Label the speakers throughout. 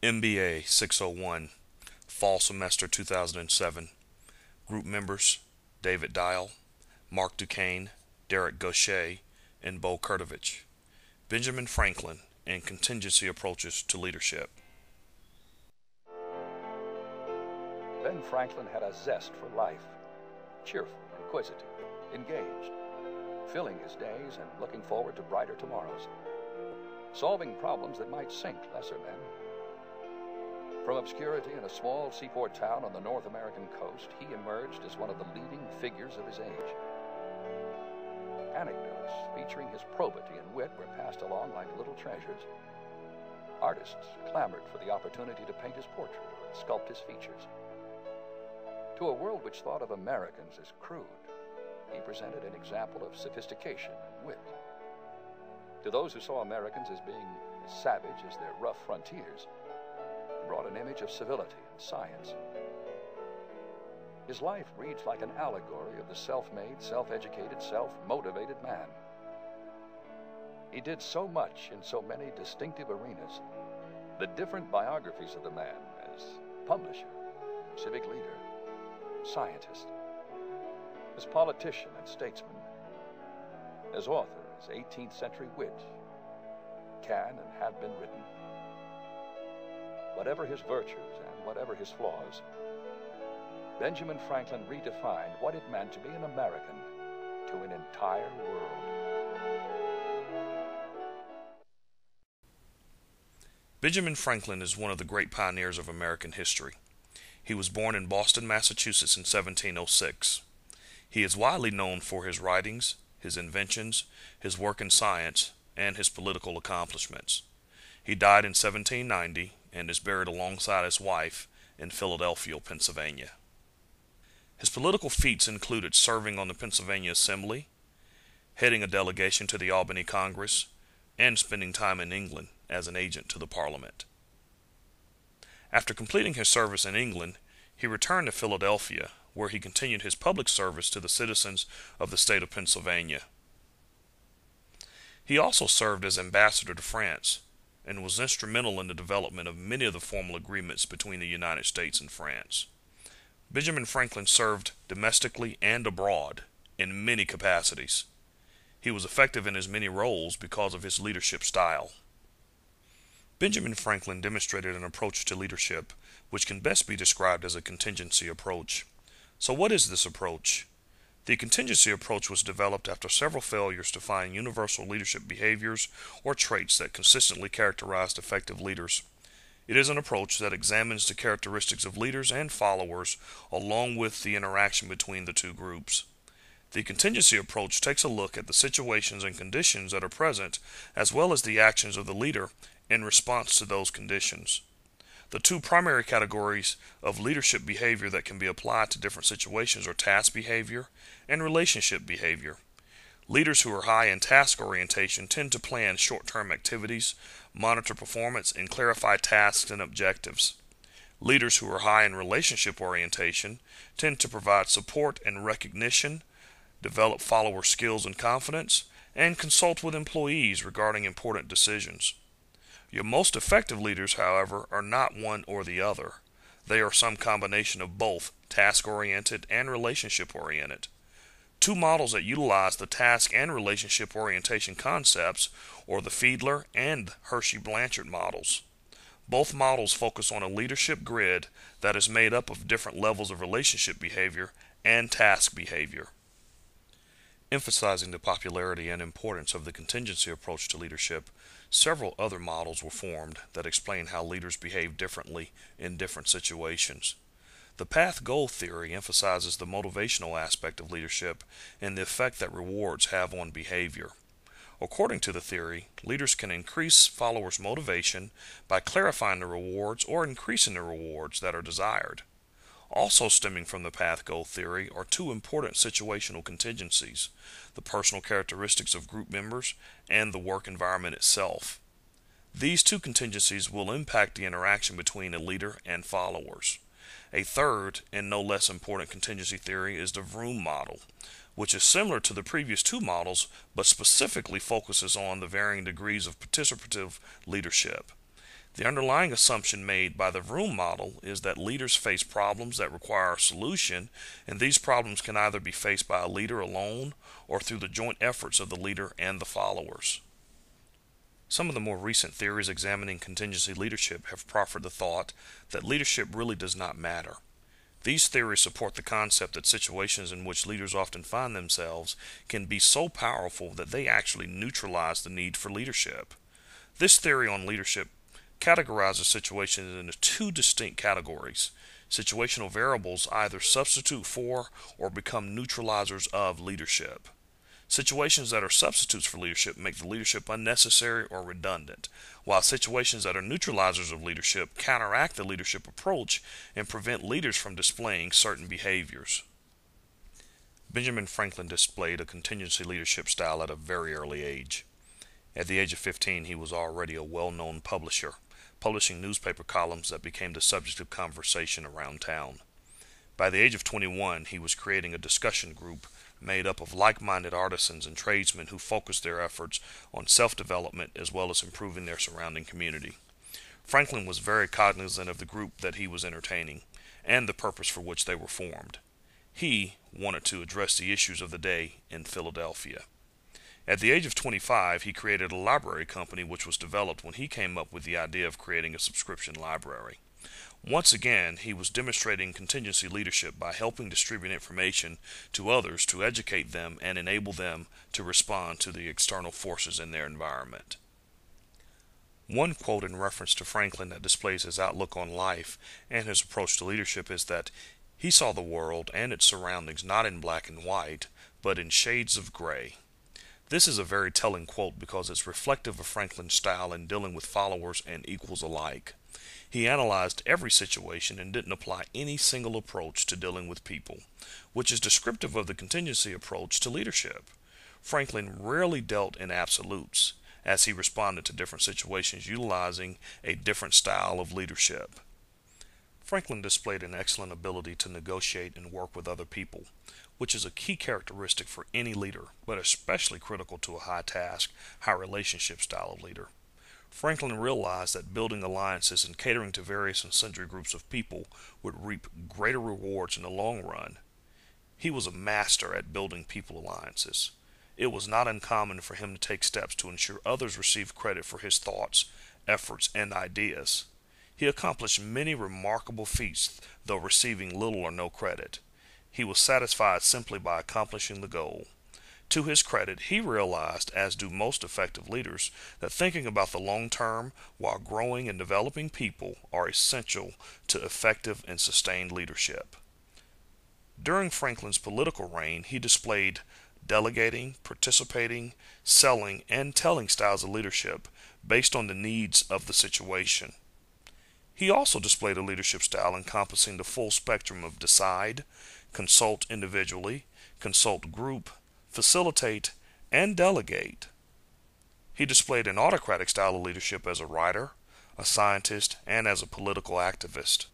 Speaker 1: MBA 601, Fall Semester 2007. Group members David Dial, Mark Duquesne, Derek Gaucher, and Bo Kurtovich. Benjamin Franklin and Contingency Approaches to Leadership.
Speaker 2: Ben Franklin had a zest for life, cheerful, inquisitive, engaged, filling his days and looking forward to brighter tomorrows, solving problems that might sink lesser men. From obscurity in a small seaport town on the North American coast, he emerged as one of the leading figures of his age. Anecdotes featuring his probity and wit were passed along like little treasures. Artists clamored for the opportunity to paint his portrait or sculpt his features. To a world which thought of Americans as crude, he presented an example of sophistication and wit. To those who saw Americans as being as savage as their rough frontiers, he brought an image of civility and science. His life reads like an allegory of the self-made, self-educated, self-motivated man. He did so much in so many distinctive arenas. The different biographies of the man as publisher, civic leader, scientist, as politician and statesman, as author, as 18th century wit, can and have been written. Whatever his virtues and whatever his flaws, Benjamin Franklin redefined what it meant to be an American to an entire world.
Speaker 1: Benjamin Franklin is one of the great pioneers of American history. He was born in Boston, Massachusetts in 1706. He is widely known for his writings, his inventions, his work in science, and his political accomplishments. He died in 1790 and is buried alongside his wife in Philadelphia, Pennsylvania. His political feats included serving on the Pennsylvania Assembly, heading a delegation to the Albany Congress, and spending time in England as an agent to the Parliament. After completing his service in England, he returned to Philadelphia, where he continued his public service to the citizens of the state of Pennsylvania. He also served as ambassador to France and was instrumental in the development of many of the formal agreements between the United States and France. Benjamin Franklin served domestically and abroad in many capacities. He was effective in his many roles because of his leadership style. Benjamin Franklin demonstrated an approach to leadership which can best be described as a contingency approach. So what is this approach? The contingency approach was developed after several failures to find universal leadership behaviors or traits that consistently characterized effective leaders. It is an approach that examines the characteristics of leaders and followers along with the interaction between the two groups. The contingency approach takes a look at the situations and conditions that are present as well as the actions of the leader in response to those conditions. The two primary categories of leadership behavior that can be applied to different situations are task behavior and relationship behavior. Leaders who are high in task orientation tend to plan short-term activities, monitor performance, and clarify tasks and objectives. Leaders who are high in relationship orientation tend to provide support and recognition, develop follower skills and confidence, and consult with employees regarding important decisions. Your most effective leaders, however, are not one or the other. They are some combination of both task-oriented and relationship-oriented. Two models that utilize the task and relationship orientation concepts are the Fiedler and Hershey-Blanchard models. Both models focus on a leadership grid that is made up of different levels of relationship behavior and task behavior. Emphasizing the popularity and importance of the contingency approach to leadership, several other models were formed that explain how leaders behave differently in different situations. The path-goal theory emphasizes the motivational aspect of leadership and the effect that rewards have on behavior. According to the theory, leaders can increase followers' motivation by clarifying the rewards or increasing the rewards that are desired. Also stemming from the path-goal theory are two important situational contingencies: the personal characteristics of group members and the work environment itself. These two contingencies will impact the interaction between a leader and followers. A third, and no less important contingency theory is the Vroom model, which is similar to the previous two models but specifically focuses on the varying degrees of participative leadership. The underlying assumption made by the room model is that leaders face problems that require a solution, and these problems can either be faced by a leader alone or through the joint efforts of the leader and the followers. Some of the more recent theories examining contingency leadership have proffered the thought that leadership really does not matter. These theories support the concept that situations in which leaders often find themselves can be so powerful that they actually neutralize the need for leadership. This theory on leadership categorizes situations into two distinct categories. Situational variables either substitute for or become neutralizers of leadership. Situations that are substitutes for leadership make the leadership unnecessary or redundant, while situations that are neutralizers of leadership counteract the leadership approach and prevent leaders from displaying certain behaviors. Benjamin Franklin displayed a contingency leadership style at a very early age. At the age of 15, he was already a well-known publisher, publishing newspaper columns that became the subject of conversation around town. By the age of 21, he was creating a discussion group made up of like-minded artisans and tradesmen who focused their efforts on self-development as well as improving their surrounding community. Franklin was very cognizant of the group that he was entertaining and the purpose for which they were formed. He wanted to address the issues of the day in Philadelphia. At the age of 25, he created a library company which was developed when he came up with the idea of creating a subscription library. Once again, he was demonstrating contingency leadership by helping distribute information to others to educate them and enable them to respond to the external forces in their environment. One quote in reference to Franklin that displays his outlook on life and his approach to leadership is that he saw the world and its surroundings not in black and white, but in shades of gray. This is a very telling quote because it's reflective of Franklin's style in dealing with followers and equals alike. He analyzed every situation and didn't apply any single approach to dealing with people, which is descriptive of the contingency approach to leadership. Franklin rarely dealt in absolutes, as he responded to different situations utilizing a different style of leadership. Franklin displayed an excellent ability to negotiate and work with other people, which is a key characteristic for any leader, but especially critical to a high-task, high-relationship style of leader. Franklin realized that building alliances and catering to various and sundry groups of people would reap greater rewards in the long run. He was a master at building people alliances. It was not uncommon for him to take steps to ensure others received credit for his thoughts, efforts, and ideas. He accomplished many remarkable feats, though receiving little or no credit. He was satisfied simply by accomplishing the goal. To his credit, he realized, as do most effective leaders, that thinking about the long term while growing and developing people are essential to effective and sustained leadership. During Franklin's political reign, he displayed delegating, participating, selling, and telling styles of leadership based on the needs of the situation. He also displayed a leadership style encompassing the full spectrum of decide, consult individually, consult group, facilitate, and delegate. He displayed an autocratic style of leadership as a writer, a scientist, and as a political activist.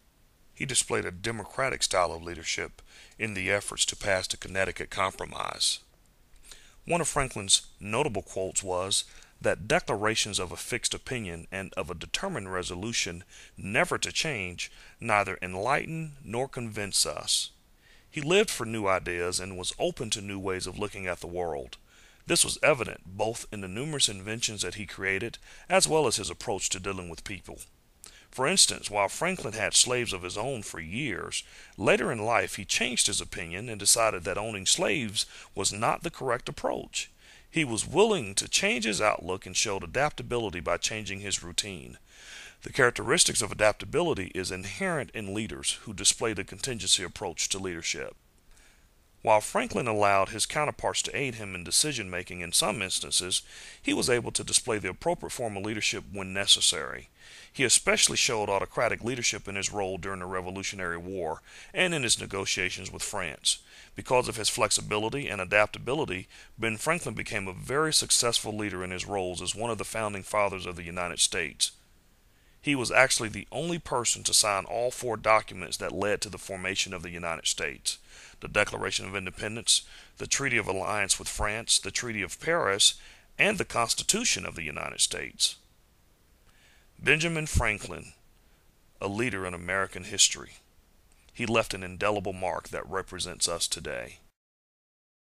Speaker 1: He displayed a democratic style of leadership in the efforts to pass the Connecticut Compromise. One of Franklin's notable quotes was that declarations of a fixed opinion and of a determined resolution never to change neither enlighten nor convince us. He lived for new ideas and was open to new ways of looking at the world. This was evident both in the numerous inventions that he created as well as his approach to dealing with people. For instance, while Franklin had slaves of his own for years, later in life he changed his opinion and decided that owning slaves was not the correct approach. He was willing to change his outlook and showed adaptability by changing his routine. The characteristics of adaptability is inherent in leaders who display the contingency approach to leadership. While Franklin allowed his counterparts to aid him in decision-making in some instances, he was able to display the appropriate form of leadership when necessary. He especially showed autocratic leadership in his role during the Revolutionary War and in his negotiations with France. Because of his flexibility and adaptability, Ben Franklin became a very successful leader in his roles as one of the founding fathers of the United States. He was actually the only person to sign all four documents that led to the formation of the United States: the Declaration of Independence, the Treaty of Alliance with France, the Treaty of Paris, and the Constitution of the United States. Benjamin Franklin, a leader in American history. He left an indelible mark that represents us today.